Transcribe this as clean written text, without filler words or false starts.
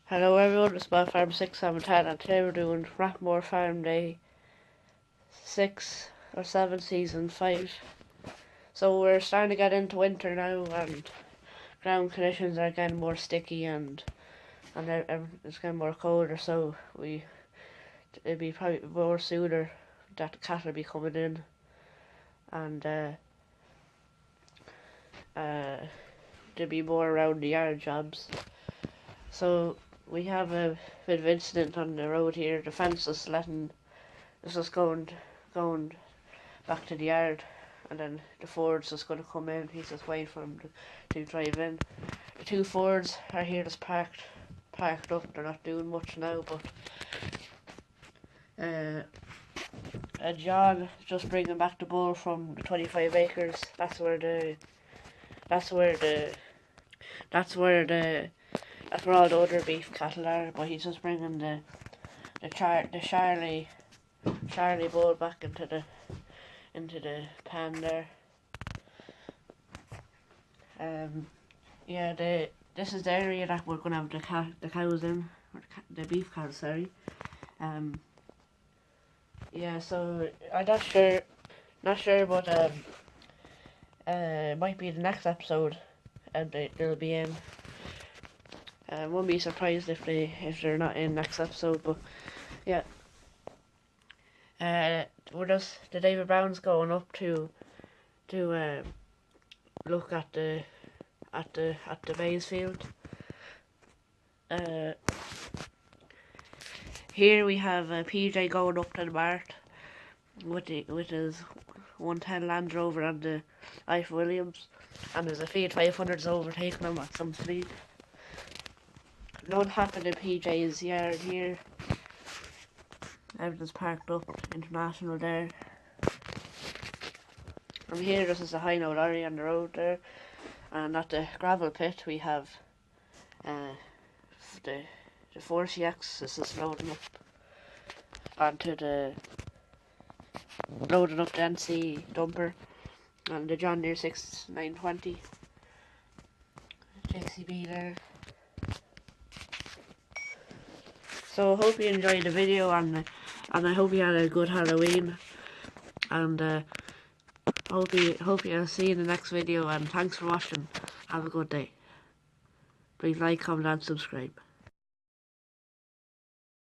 Hello everyone, it's my Farm 610 and today we're doing Rathmore Farm Day 6 or 7 Season 5. So we're starting to get into winter now and ground conditions are getting more sticky and it's getting more colder, so it'd be probably more sooner that the cattle will be coming in and there'll be more around the yard jobs. So we have a bit of incident on the road here. The fence is just going back to the yard, and then the Ford's just going to come in. He's just waiting for him to drive in. The two Fords are here just parked up. They're not doing much now, but John just bringing back the bull from the 25 acres. That's where all the other beef cattle are, but he's just bringing the Charlie bull back into the pen there. This is the area that we're gonna have the cows in, or the beef cows, sorry. So I'm not sure, but it might be the next episode, and they'll be in. Won't be surprised if they're not in next episode, but yeah. The David Brown's going up to look at the maize field. Here we have PJ going up to the mart with his 110 Land Rover and the Ife Williams, and there's a Fiat 500's overtaking him at some speed. None happened in PJ's yard here. Everything's parked up. International there. From here, this is a high note lorry on the road there. And at the gravel pit, we have the 40X. This is loading up the NC dumper. And the John Deere 6920. JCB there. So I hope you enjoyed the video, and I hope you had a good Halloween, and hope you'll see you in the next video, and thanks for watching. Have a good day. Please like, comment and subscribe.